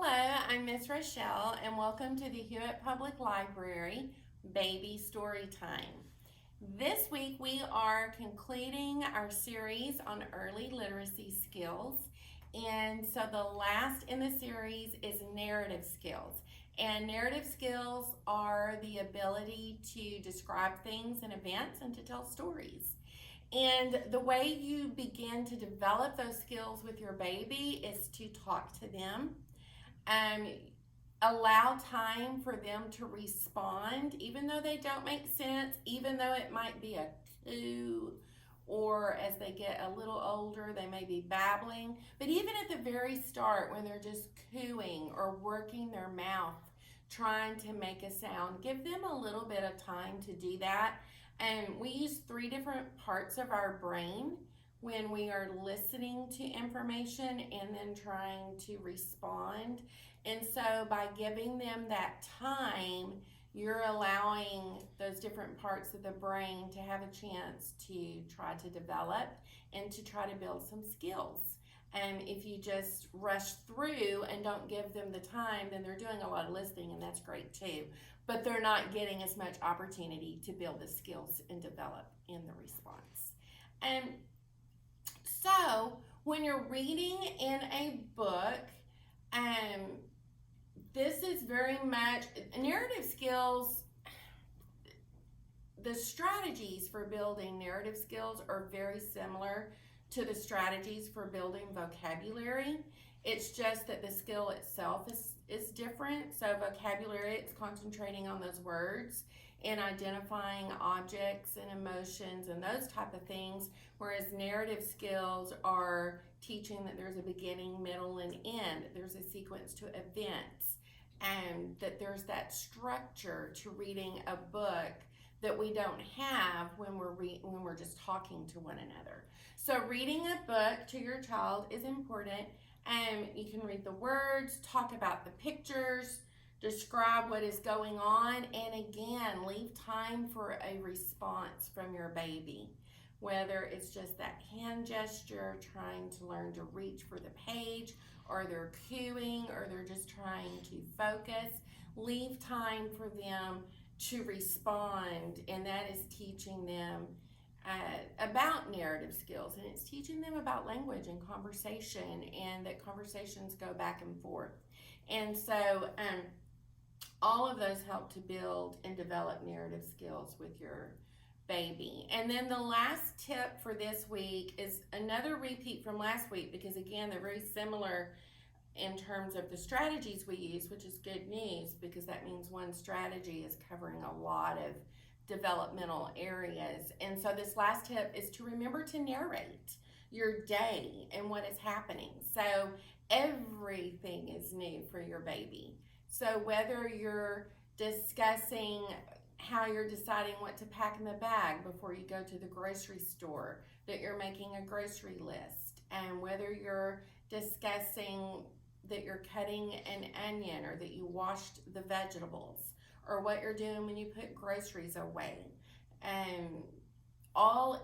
Hello, I'm Miss Rochelle, and welcome to the Hewitt Public Library Baby Story Time. This week we are concluding our series on early literacy skills, and so the last in the series is narrative skills. And narrative skills are the ability to describe things and events and to tell stories. And the way you begin to develop those skills with your baby is to talk to them. Um, Allow time for them to respond, even though they don't make sense, even though it might be a coo, or as they get a little older, they may be babbling. But even at the very start, when they're just cooing or working their mouth, trying to make a sound, give them a little bit of time to do that. And we use 3 different parts of our brain when we are listening to information and then trying to respond. And so by giving them that time, you're allowing those different parts of the brain to have a chance to try to develop and to try to build some skills. And if you just rush through and don't give them the time, then they're doing a lot of listening, and that's great too. But they're not getting as much opportunity to build the skills and develop in the response. And so when you're reading in a book, this is very much narrative skills. The strategies for building narrative skills are very similar to the strategies for building vocabulary. It's just that the skill itself is different. So vocabulary, it's concentrating on those words and identifying objects and emotions and those type of things, whereas narrative skills are teaching that there's a beginning, middle, and end. There's a sequence to events, and that there's that structure to reading a book that we don't have when we're just talking to one another. So reading a book to your child is important. You can read the words, talk about the pictures, describe what is going on, and again, leave time for a response from your baby. Whether it's just that hand gesture, trying to learn to reach for the page, or they're cooing, or they're just trying to focus, leave time for them to respond, and that is teaching them about narrative skills, and it's teaching them about language and conversation, and that conversations go back and forth. And so all of those help to build and develop narrative skills with your baby. And then the last tip for this week is another repeat from last week, because again, they're very similar in terms of the strategies we use, which is good news, because that means one strategy is covering a lot of developmental areas. And so this last tip is to remember to narrate your day and what is happening. So everything is new for your baby. So whether you're discussing how you're deciding what to pack in the bag before you go to the grocery store, that you're making a grocery list, and whether you're discussing that you're cutting an onion or that you washed the vegetables, or what you're doing when you put groceries away.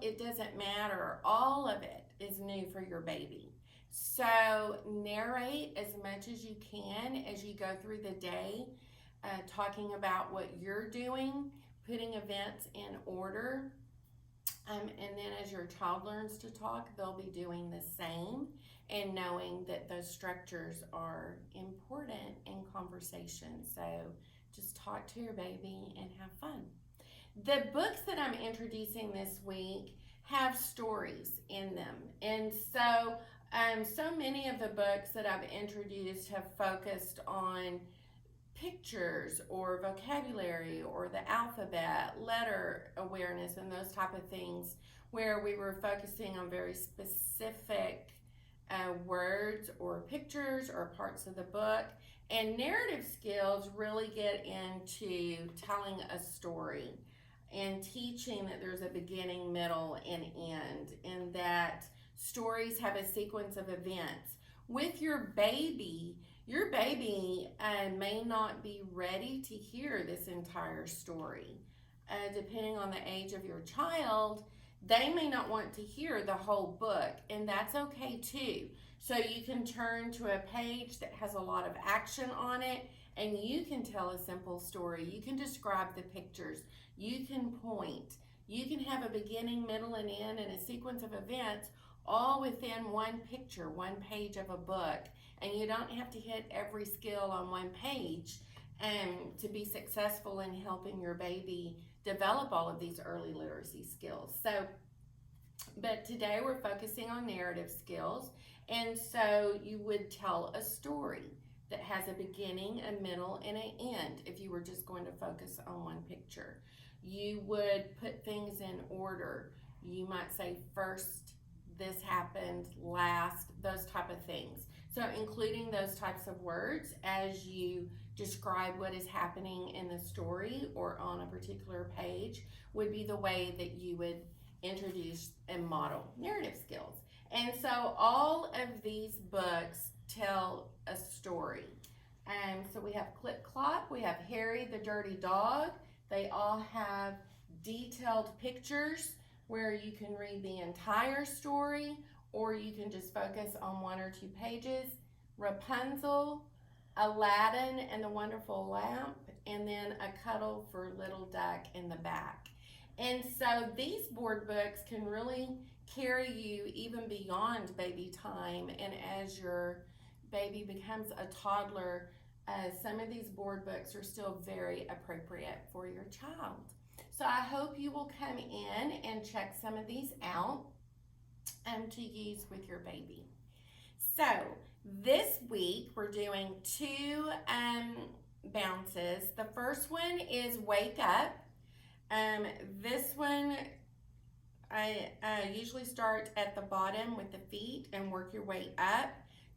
It doesn't matter. All of it is new for your baby. So narrate as much as you can as you go through the day, talking about what you're doing, putting events in order. And then as your child learns to talk, they'll be doing the same, and knowing that those structures are important in conversation. So just talk to your baby and have fun. The books that I'm introducing this week have stories in them. And so many of the books that I've introduced have focused on pictures or vocabulary or the alphabet, letter awareness, and those type of things, where we were focusing on very specific words or pictures or parts of the book. And narrative skills really get into telling a story and teaching that there's a beginning, middle, and end, and that stories have a sequence of events. With your baby may not be ready to hear this entire story. Depending on the age of your child, they may not want to hear the whole book, and that's okay too. So you can turn to a page that has a lot of action on it, and you can tell a simple story. You can describe the pictures. You can point. You can have a beginning, middle, and end, and a sequence of events all within one picture, one page of a book. And you don't have to hit every skill on one page to be successful in helping your baby develop all of these early literacy skills. But today we're focusing on narrative skills. And so you would tell a story that has a beginning, a middle, and an end if you were just going to focus on one picture. You would put things in order. You might say first, this happened, last, those type of things. So including those types of words as you describe what is happening in the story or on a particular page would be the way that you would introduce and model narrative skills. And so all of these books tell a story. So we have Clip Clop, we have Harry the Dirty Dog. They all have detailed pictures where you can read the entire story or you can just focus on one or two pages. Rapunzel, Aladdin and the Wonderful Lamp, and then A Cuddle for Little Duck in the back. And so these board books can really carry you even beyond baby time, and as your baby becomes a toddler, some of these board books are still very appropriate for your child. So I hope you will come in and check some of these out to use with your baby. So this week we're doing two bounces. The first one is Wake Up. This one I usually start at the bottom with the feet and work your way up.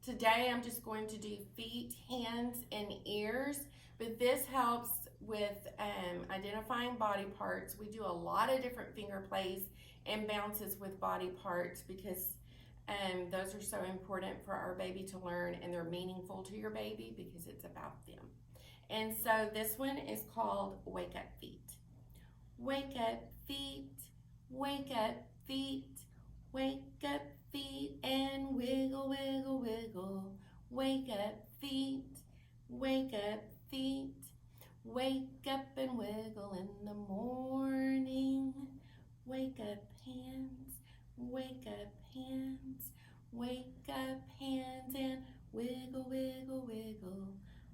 Today I'm just going to do feet, hands, and ears, but this helps with identifying body parts. We do a lot of different finger plays and bounces with body parts because those are so important for our baby to learn, and they're meaningful to your baby because it's about them. And so this one is called Wake Up Feet. Wake up feet, wake up feet, wake up feet and wiggle, wiggle, wiggle. Wake up feet, wake up feet, wake up and wiggle in the morning. Wake up hands, wake up hands, wake up hands and wiggle, wiggle, wiggle.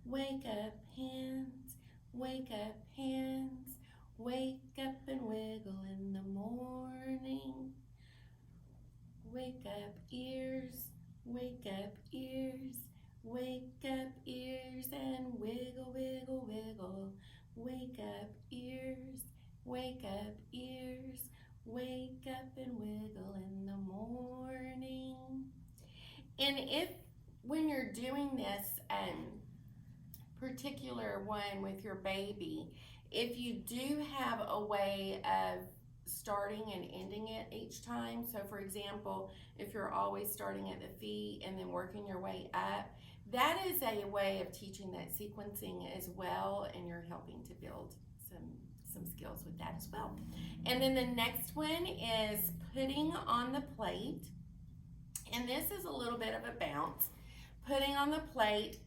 Wake up hands, wake up hands, wake up and wiggle in the morning. Wake up ears, wake up ears, wake up ears and wiggle, wiggle, wiggle. Wake up ears, wake up ears, wake up and wiggle in the morning. And if when you're doing this particular one with your baby, if you do have a way of starting and ending it each time, so for example, if you're always starting at the feet and then working your way up, that is a way of teaching that sequencing as well, and you're helping to build some skills with that as well. And then the next one is putting on the plate, and this is a little bit of a bounce. Putting on the plate,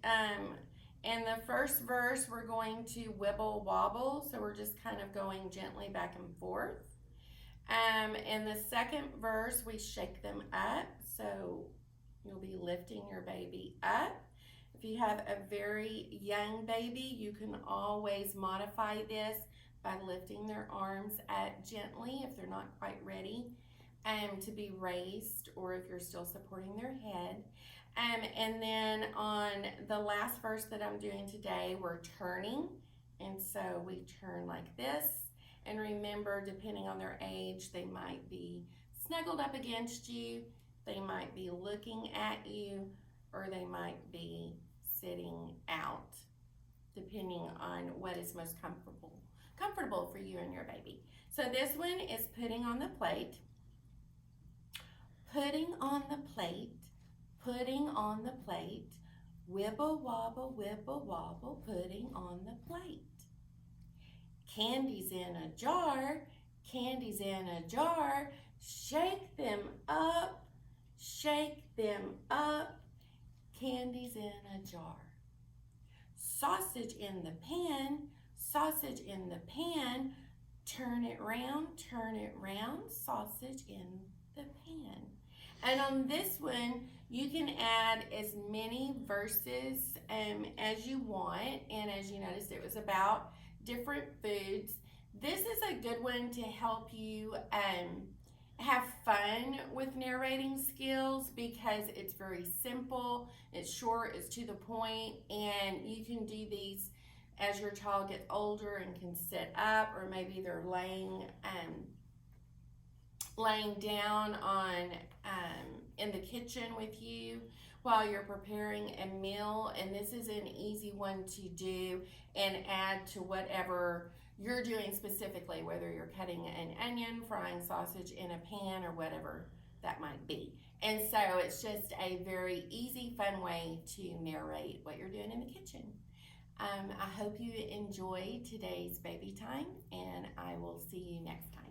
in the first verse, we're going to wibble wobble, so we're just kind of going gently back and forth. In the second verse, we shake them up, so you'll be lifting your baby up. If you have a very young baby, you can always modify this by lifting their arms gently if they're not quite ready to be raised, or if you're still supporting their head. And then on the last verse that I'm doing today, we're turning. And so we turn like this. And remember, depending on their age, they might be snuggled up against you, they might be looking at you, or they might be sitting out, depending on what is most comfortable for you and your baby. So this one is putting on the plate. Putting on the plate. Putting on the plate, wibble wobble, putting on the plate. Candy's in a jar, candy's in a jar, shake them up, candies in a jar. Sausage in the pan, sausage in the pan, turn it round, sausage in the pan. And on this one, you can add as many verses as you want. And as you noticed, it was about different foods. This is a good one to help you have fun with narrating skills because it's very simple, it's short, it's to the point, and you can do these as your child gets older and can sit up, or maybe they're laying down on in the kitchen with you while you're preparing a meal. And this is an easy one to do and add to whatever you're doing specifically, whether you're cutting an onion, frying sausage in a pan, or whatever that might be. And so it's just a very easy, fun way to narrate what you're doing in the kitchen. I hope you enjoy today's baby time, and I will see you next time.